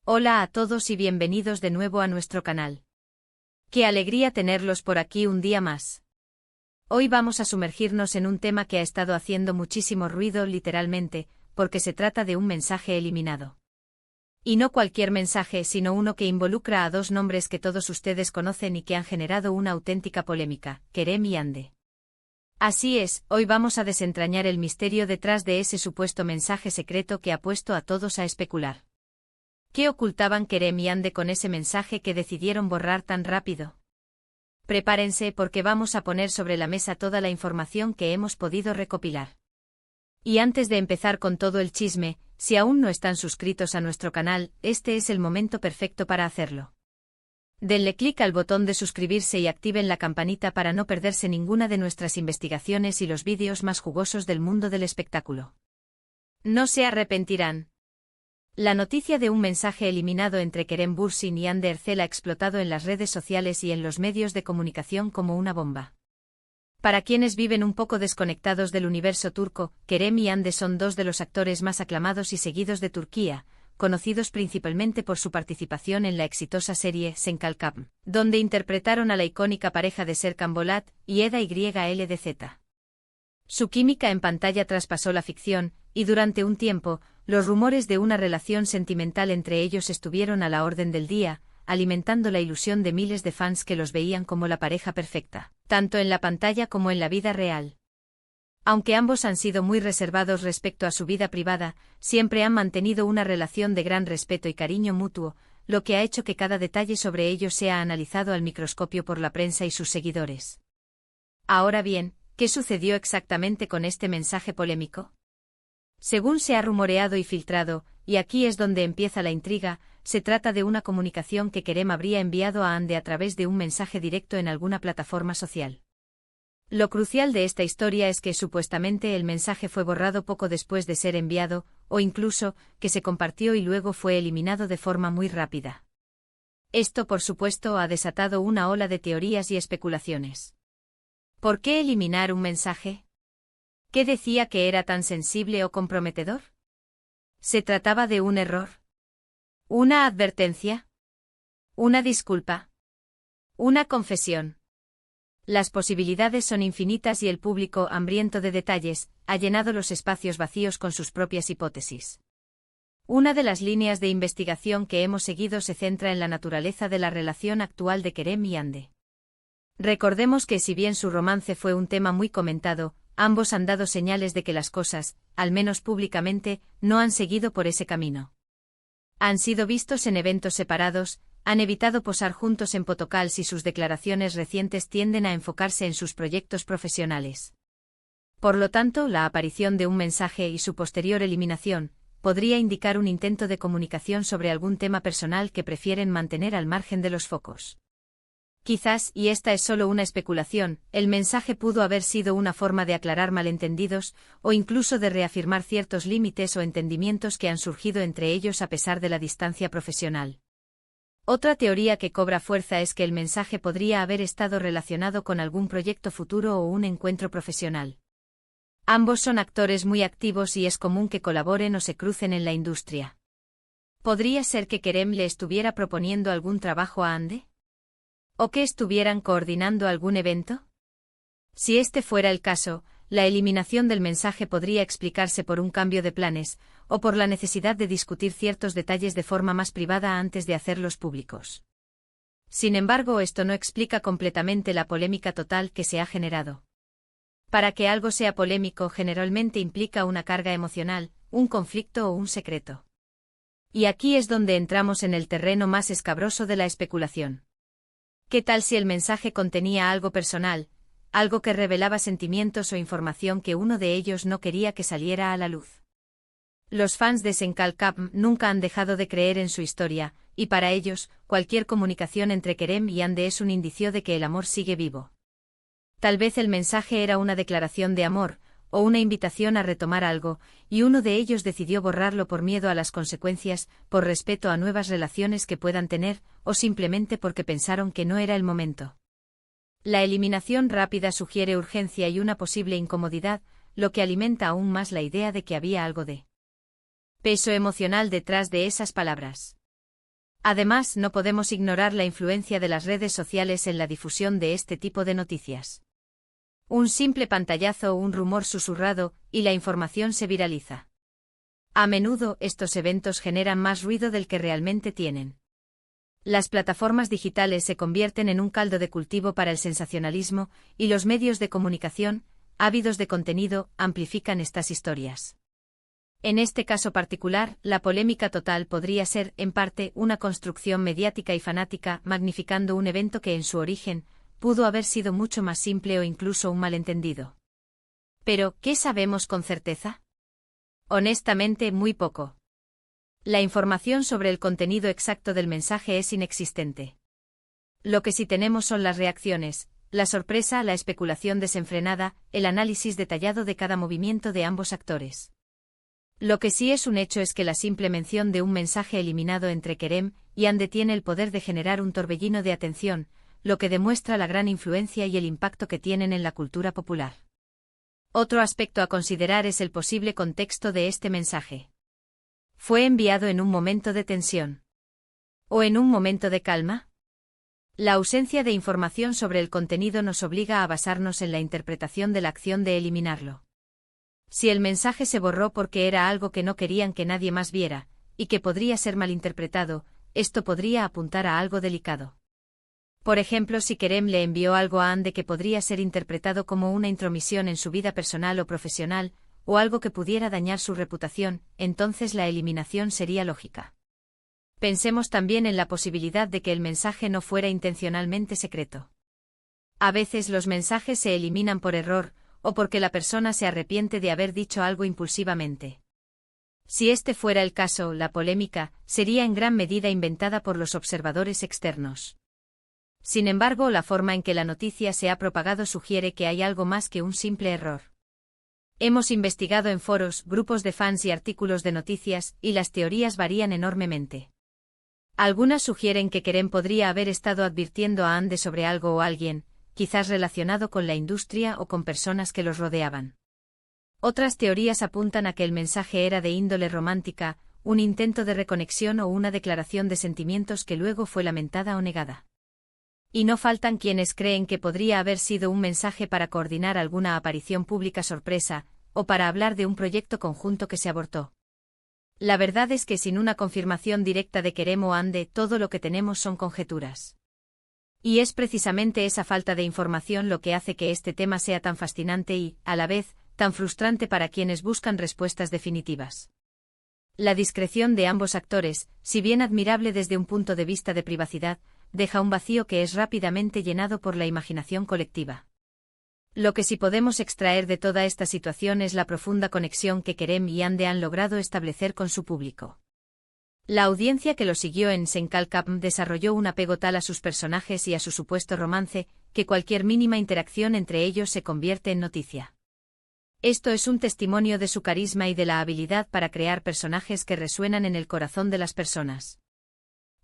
Hola a todos y bienvenidos de nuevo a nuestro canal. Qué alegría tenerlos por aquí un día más. Hoy vamos a sumergirnos en un tema que ha estado haciendo muchísimo ruido literalmente, porque se trata de un mensaje eliminado. Y no cualquier mensaje, sino uno que involucra a dos nombres que todos ustedes conocen y que han generado una auténtica polémica, Kerem y Hande. Así es, hoy vamos a desentrañar el misterio detrás de ese supuesto mensaje secreto que ha puesto a todos a especular. ¿Qué ocultaban Kerem y Hande con ese mensaje que decidieron borrar tan rápido? Prepárense porque vamos a poner sobre la mesa toda la información que hemos podido recopilar. Y antes de empezar con todo el chisme, si aún no están suscritos a nuestro canal, este es el momento perfecto para hacerlo. Denle clic al botón de suscribirse y activen la campanita para no perderse ninguna de nuestras investigaciones y los vídeos más jugosos del mundo del espectáculo. No se arrepentirán. La noticia de un mensaje eliminado entre Kerem Bürsin y Hande Erçel ha explotado en las redes sociales y en los medios de comunicación como una bomba. Para quienes viven un poco desconectados del universo turco, Kerem y Hande son dos de los actores más aclamados y seguidos de Turquía, conocidos principalmente por su participación en la exitosa serie Sen Kalkam, donde interpretaron a la icónica pareja de Serkan Bolat y Eda YLDZ. Su química en pantalla traspasó la ficción, y durante un tiempo, los rumores de una relación sentimental entre ellos estuvieron a la orden del día, alimentando la ilusión de miles de fans que los veían como la pareja perfecta, tanto en la pantalla como en la vida real. Aunque ambos han sido muy reservados respecto a su vida privada, siempre han mantenido una relación de gran respeto y cariño mutuo, lo que ha hecho que cada detalle sobre ellos sea analizado al microscopio por la prensa y sus seguidores. Ahora bien, ¿qué sucedió exactamente con este mensaje polémico? Según se ha rumoreado y filtrado, y aquí es donde empieza la intriga, se trata de una comunicación que Kerem habría enviado a Hande a través de un mensaje directo en alguna plataforma social. Lo crucial de esta historia es que supuestamente el mensaje fue borrado poco después de ser enviado, o incluso, que se compartió y luego fue eliminado de forma muy rápida. Esto por supuesto ha desatado una ola de teorías y especulaciones. ¿Por qué eliminar un mensaje? ¿Qué decía que era tan sensible o comprometedor? ¿Se trataba de un error? ¿Una advertencia? ¿Una disculpa? ¿Una confesión? Las posibilidades son infinitas y el público, hambriento de detalles, ha llenado los espacios vacíos con sus propias hipótesis. Una de las líneas de investigación que hemos seguido se centra en la naturaleza de la relación actual de Kerem y Hande. Recordemos que si bien su romance fue un tema muy comentado, ambos han dado señales de que las cosas, al menos públicamente, no han seguido por ese camino. Han sido vistos en eventos separados, han evitado posar juntos en photocalls y sus declaraciones recientes tienden a enfocarse en sus proyectos profesionales. Por lo tanto, la aparición de un mensaje y su posterior eliminación podría indicar un intento de comunicación sobre algún tema personal que prefieren mantener al margen de los focos. Quizás, y esta es solo una especulación, el mensaje pudo haber sido una forma de aclarar malentendidos, o incluso de reafirmar ciertos límites o entendimientos que han surgido entre ellos a pesar de la distancia profesional. Otra teoría que cobra fuerza es que el mensaje podría haber estado relacionado con algún proyecto futuro o un encuentro profesional. Ambos son actores muy activos y es común que colaboren o se crucen en la industria. ¿Podría ser que Kerem le estuviera proponiendo algún trabajo a Hande? ¿O que estuvieran coordinando algún evento? Si este fuera el caso, la eliminación del mensaje podría explicarse por un cambio de planes, o por la necesidad de discutir ciertos detalles de forma más privada antes de hacerlos públicos. Sin embargo, esto no explica completamente la polémica total que se ha generado. Para que algo sea polémico generalmente implica una carga emocional, un conflicto o un secreto. Y aquí es donde entramos en el terreno más escabroso de la especulación. ¿Qué tal si el mensaje contenía algo personal, algo que revelaba sentimientos o información que uno de ellos no quería que saliera a la luz? Los fans de Sen Kalkam nunca han dejado de creer en su historia, y para ellos, cualquier comunicación entre Kerem y Hande es un indicio de que el amor sigue vivo. Tal vez el mensaje era una declaración de amor, o una invitación a retomar algo, y uno de ellos decidió borrarlo por miedo a las consecuencias, por respeto a nuevas relaciones que puedan tener, o simplemente porque pensaron que no era el momento. La eliminación rápida sugiere urgencia y una posible incomodidad, lo que alimenta aún más la idea de que había algo de peso emocional detrás de esas palabras. Además, no podemos ignorar la influencia de las redes sociales en la difusión de este tipo de noticias. Un simple pantallazo o un rumor susurrado, y la información se viraliza. A menudo, estos eventos generan más ruido del que realmente tienen. Las plataformas digitales se convierten en un caldo de cultivo para el sensacionalismo, y los medios de comunicación, ávidos de contenido, amplifican estas historias. En este caso particular, la polémica total podría ser, en parte, una construcción mediática y fanática, magnificando un evento que en su origen pudo haber sido mucho más simple o incluso un malentendido. Pero, ¿qué sabemos con certeza? Honestamente, muy poco. La información sobre el contenido exacto del mensaje es inexistente. Lo que sí tenemos son las reacciones, la sorpresa, la especulación desenfrenada, el análisis detallado de cada movimiento de ambos actores. Lo que sí es un hecho es que la simple mención de un mensaje eliminado entre Kerem y Hande tiene el poder de generar un torbellino de atención, lo que demuestra la gran influencia y el impacto que tienen en la cultura popular. Otro aspecto a considerar es el posible contexto de este mensaje. ¿Fue enviado en un momento de tensión? ¿O en un momento de calma? La ausencia de información sobre el contenido nos obliga a basarnos en la interpretación de la acción de eliminarlo. Si el mensaje se borró porque era algo que no querían que nadie más viera, y que podría ser malinterpretado, esto podría apuntar a algo delicado. Por ejemplo, si Kerem le envió algo a Hande que podría ser interpretado como una intromisión en su vida personal o profesional, o algo que pudiera dañar su reputación, entonces la eliminación sería lógica. Pensemos también en la posibilidad de que el mensaje no fuera intencionalmente secreto. A veces los mensajes se eliminan por error, o porque la persona se arrepiente de haber dicho algo impulsivamente. Si este fuera el caso, la polémica sería en gran medida inventada por los observadores externos. Sin embargo, la forma en que la noticia se ha propagado sugiere que hay algo más que un simple error. Hemos investigado en foros, grupos de fans y artículos de noticias, y las teorías varían enormemente. Algunas sugieren que Kerem podría haber estado advirtiendo a Hande sobre algo o alguien, quizás relacionado con la industria o con personas que los rodeaban. Otras teorías apuntan a que el mensaje era de índole romántica, un intento de reconexión o una declaración de sentimientos que luego fue lamentada o negada. Y no faltan quienes creen que podría haber sido un mensaje para coordinar alguna aparición pública sorpresa, o para hablar de un proyecto conjunto que se abortó. La verdad es que sin una confirmación directa de Kerem o Hande, todo lo que tenemos son conjeturas. Y es precisamente esa falta de información lo que hace que este tema sea tan fascinante y, a la vez, tan frustrante para quienes buscan respuestas definitivas. La discreción de ambos actores, si bien admirable desde un punto de vista de privacidad, deja un vacío que es rápidamente llenado por la imaginación colectiva. Lo que sí podemos extraer de toda esta situación es la profunda conexión que Kerem y Hande han logrado establecer con su público. La audiencia que lo siguió en Senkalkam desarrolló un apego tal a sus personajes y a su supuesto romance, que cualquier mínima interacción entre ellos se convierte en noticia. Esto es un testimonio de su carisma y de la habilidad para crear personajes que resuenan en el corazón de las personas.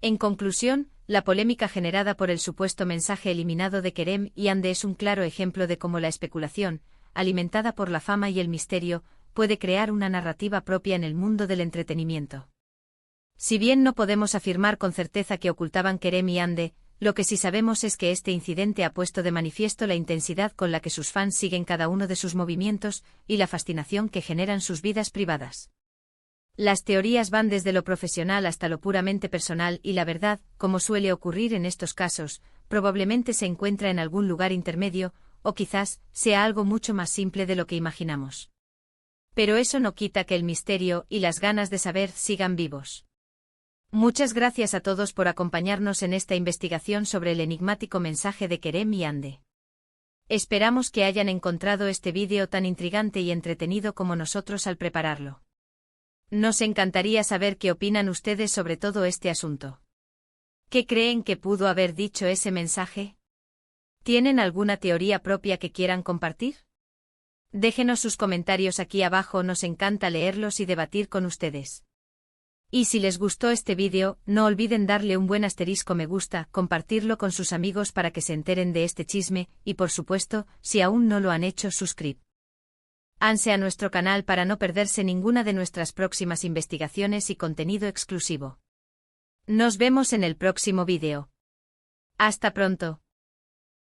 En conclusión, la polémica generada por el supuesto mensaje eliminado de Kerem y Hande es un claro ejemplo de cómo la especulación, alimentada por la fama y el misterio, puede crear una narrativa propia en el mundo del entretenimiento. Si bien no podemos afirmar con certeza que ocultaban Kerem y Hande, lo que sí sabemos es que este incidente ha puesto de manifiesto la intensidad con la que sus fans siguen cada uno de sus movimientos y la fascinación que generan sus vidas privadas. Las teorías van desde lo profesional hasta lo puramente personal y la verdad, como suele ocurrir en estos casos, probablemente se encuentra en algún lugar intermedio, o quizás sea algo mucho más simple de lo que imaginamos. Pero eso no quita que el misterio y las ganas de saber sigan vivos. Muchas gracias a todos por acompañarnos en esta investigación sobre el enigmático mensaje de Kerem y Hande. Esperamos que hayan encontrado este vídeo tan intrigante y entretenido como nosotros al prepararlo. Nos encantaría saber qué opinan ustedes sobre todo este asunto. ¿Qué creen que pudo haber dicho ese mensaje? ¿Tienen alguna teoría propia que quieran compartir? Déjenos sus comentarios aquí abajo, nos encanta leerlos y debatir con ustedes. Y si les gustó este vídeo, no olviden darle un buen asterisco me gusta, compartirlo con sus amigos para que se enteren de este chisme, y por supuesto, si aún no lo han hecho, suscríbanse a nuestro canal para no perderse ninguna de nuestras próximas investigaciones y contenido exclusivo. Nos vemos en el próximo vídeo. Hasta pronto.